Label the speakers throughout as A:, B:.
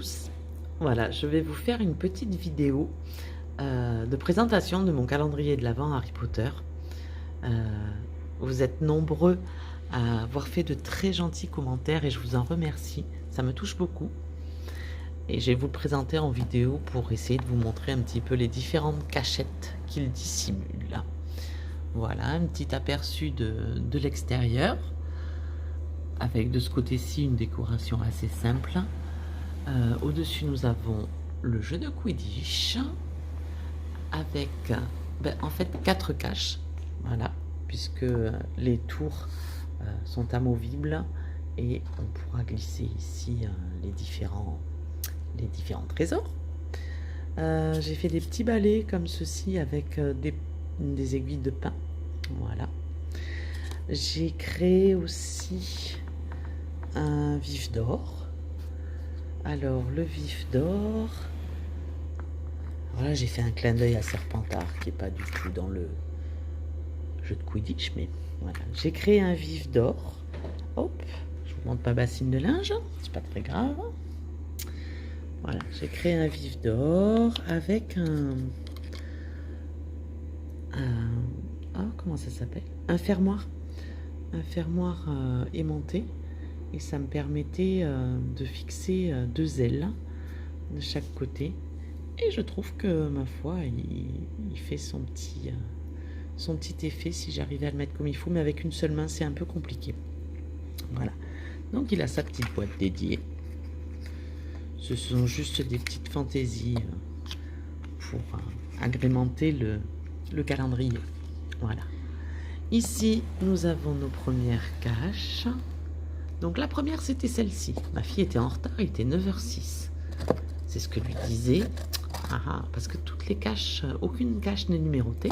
A: tous. Voilà, je vais vous faire une petite vidéo de présentation de mon calendrier de l'Avent Harry Potter. Vous êtes nombreux à avoir fait de très gentils commentaires et je vous en remercie. Ça me touche beaucoup. Et je vais vous le présenter en vidéo pour essayer de vous montrer un petit peu les différentes cachettes qu'il dissimule. Voilà, un petit aperçu de l'extérieur. Avec de ce côté-ci une décoration assez simple. Au-dessus, nous avons le jeu de Quidditch avec en fait 4 caches, voilà, puisque les tours sont amovibles et on pourra glisser ici les différents trésors. J'ai fait des petits balais comme ceci avec des aiguilles de pin, voilà. J'ai créé aussi un vif d'or. Alors, le vif d'or, voilà, j'ai fait un clin d'œil à Serpentard qui n'est pas du tout dans le jeu de Quidditch, mais voilà. J'ai créé un vif d'or. Hop, je vous montre ma bassine de linge, c'est pas très grave. Voilà, j'ai créé un vif d'or avec comment ça s'appelle? Un fermoir. Un fermoir aimanté. Et ça me permettait de fixer 2 ailes de chaque côté. Et je trouve que, ma foi, il fait son petit effet si j'arrivais à le mettre comme il faut. Mais avec une seule main, c'est un peu compliqué. Voilà. Donc, il a sa petite boîte dédiée. Ce sont juste des petites fantaisies pour agrémenter le calendrier. Voilà. Ici, nous avons nos premières caches. Donc la première, c'était celle-ci. Ma fille était en retard, il était 9h06. C'est ce que lui disait. Parce que toutes les caches, aucune cache n'est numérotée.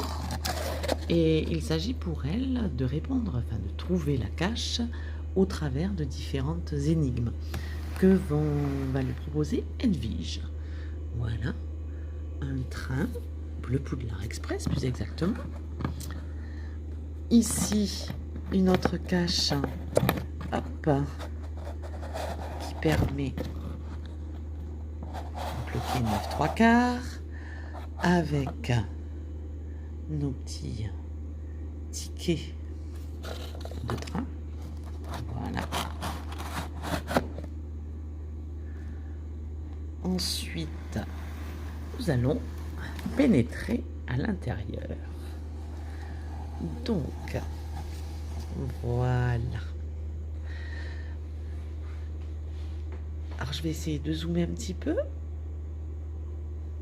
A: Et il s'agit pour elle de répondre, enfin de trouver la cache au travers de différentes énigmes que va lui proposer Edwige. Voilà. Un train, le Poudlard Express plus exactement. Ici, une autre cache. Hop, qui permet de bloquer 9 3/4 avec nos petits tickets de train. Voilà. Ensuite, nous allons pénétrer à l'intérieur. Donc, voilà. Alors, je vais essayer de zoomer un petit peu.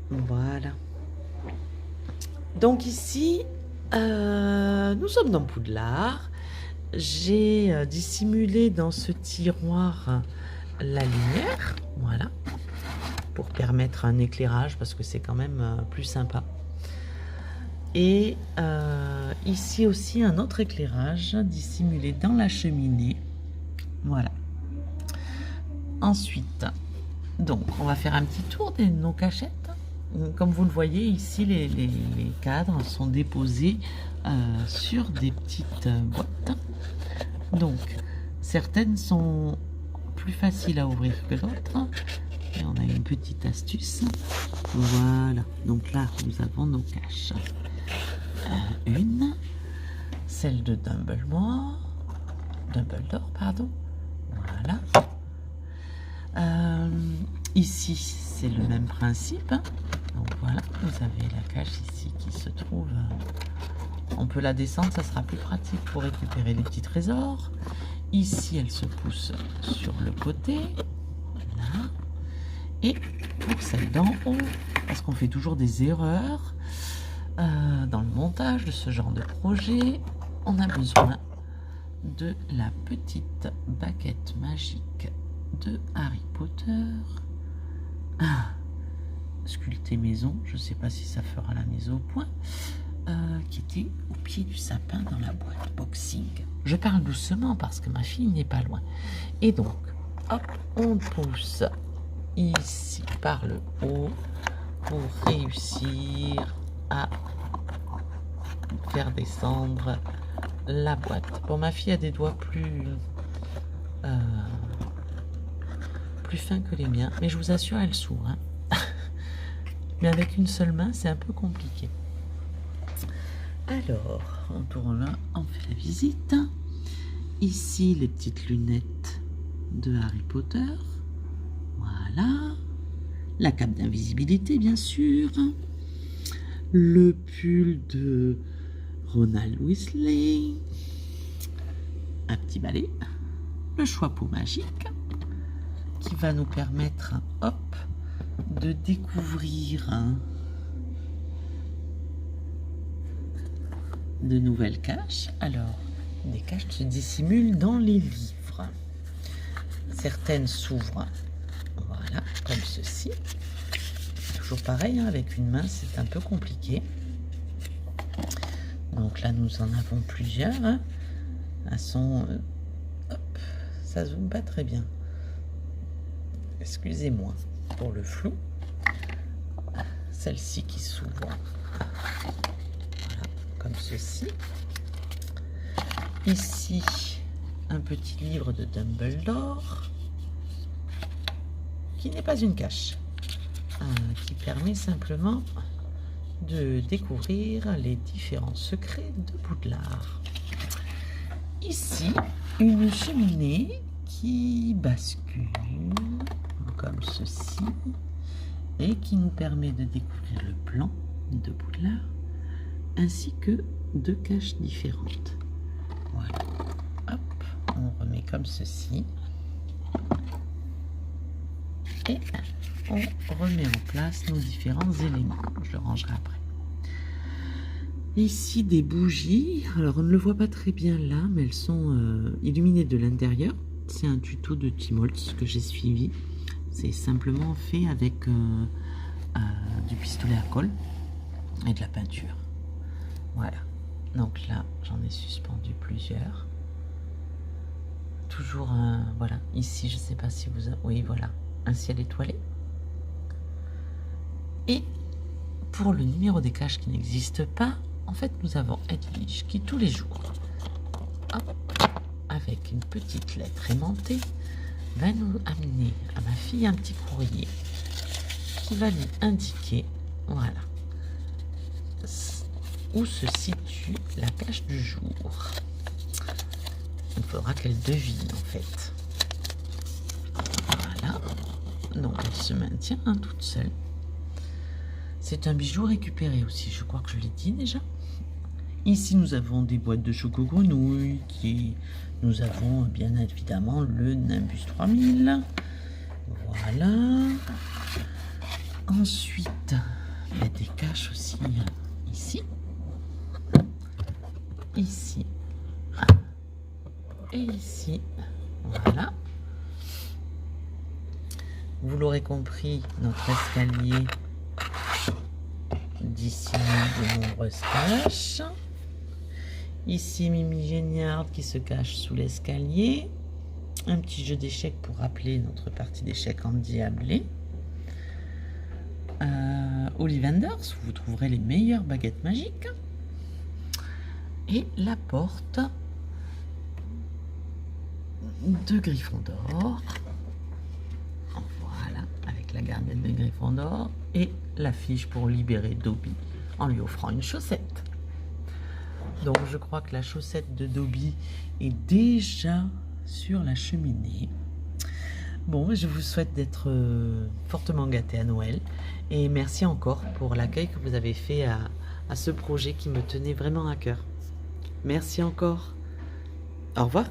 A: Voilà. Donc ici, nous sommes dans Poudlard. J'ai dissimulé dans ce tiroir la lumière. Voilà. Pour permettre un éclairage, parce que c'est quand même plus sympa. Et ici aussi, un autre éclairage dissimulé dans la cheminée. Voilà. Ensuite, donc, on va faire un petit tour de nos cachettes. Comme vous le voyez, ici, les cadres sont déposés sur des petites boîtes. Donc, certaines sont plus faciles à ouvrir que d'autres. Et on a une petite astuce. Voilà. Donc là, nous avons nos caches. Une, celle de Dumbledore, pardon. Voilà. Ici, c'est le même principe. Donc voilà, vous avez la cache ici qui se trouve. On peut la descendre, ça sera plus pratique pour récupérer les petits trésors. Ici, elle se pousse sur le côté. Voilà. Et pour celle d'en haut, parce qu'on fait toujours des erreurs dans le montage de ce genre de projet, on a besoin de la petite baguette magique de Harry Potter. Sculpté maison, je ne sais pas si ça fera la mise au point, qui était au pied du sapin dans la boîte boxing. Je parle doucement parce que ma fille n'est pas loin. Et donc, hop, on pousse ici par le haut pour réussir à faire descendre la boîte. Bon, ma fille a des doigts plus plus fin que les miens, mais je vous assure, elles s'ouvrent. Hein. Mais avec une seule main, c'est un peu compliqué. Alors, on tourne là, on fait la visite. Ici, les petites lunettes de Harry Potter. Voilà. La cape d'invisibilité, bien sûr. Le pull de Ronald Weasley. Un petit balai. Le choix-peau magique qui va nous permettre, hop, de découvrir de nouvelles caches. Alors, des caches se dissimulent dans les livres. Certaines s'ouvrent, voilà, comme ceci. Toujours pareil, hein, avec une main, c'est un peu compliqué. Donc là, nous en avons plusieurs. Hein. Elles sont... hop, ça zoome pas très bien. Excusez-moi pour le flou. Celle-ci qui s'ouvre. Voilà, comme ceci. Ici, un petit livre de Dumbledore, qui n'est pas une cache, qui permet simplement de découvrir les différents secrets de Poudlard. Ici, une cheminée qui bascule, comme ceci, et qui nous permet de découvrir le plan de Poudlard, ainsi que deux caches différentes. Voilà, hop, on remet comme ceci et on remet en place nos différents éléments. Je le rangerai après. Ici des bougies, alors on ne le voit pas très bien là, mais elles sont illuminées de l'intérieur. C'est un tuto de Tim Holtz que j'ai suivi. C'est simplement fait avec du pistolet à colle et de la peinture. Voilà. Donc là, j'en ai suspendu plusieurs. Toujours un... Voilà, ici, je ne sais pas si vous... Oui, voilà, un ciel étoilé. Et pour le numéro des caches qui n'existe pas, en fait, nous avons Edwige qui, tous les jours, hop, avec une petite lettre aimantée, va nous amener à ma fille un petit courrier qui va lui indiquer, voilà, où se situe la cache du jour. Il faudra qu'elle devine en fait. Voilà. Donc elle se maintient toute seule. C'est un bijou récupéré aussi, je crois que je l'ai dit déjà. Ici nous avons des boîtes de choco-grenouilles. Nous avons bien évidemment le Nimbus 3000. Voilà. Ensuite, il y a des caches aussi ici. Ici et ici, voilà. Vous l'aurez compris, notre escalier dissimule de nombreuses caches. Ici, Mimi Géniard qui se cache sous l'escalier. Un petit jeu d'échecs pour rappeler notre partie d'échecs endiablée. Ollivanders, où vous trouverez les meilleures baguettes magiques. Et la porte de Gryffondor. Voilà, avec la gardienne de Gryffondor. Et la fiche pour libérer Dobby en lui offrant une chaussette. Donc je crois que la chaussette de Dobby est déjà sur la cheminée. Bon, je vous souhaite d'être fortement gâtés à Noël. Et merci encore pour l'accueil que vous avez fait à ce projet qui me tenait vraiment à cœur. Merci encore. Au revoir.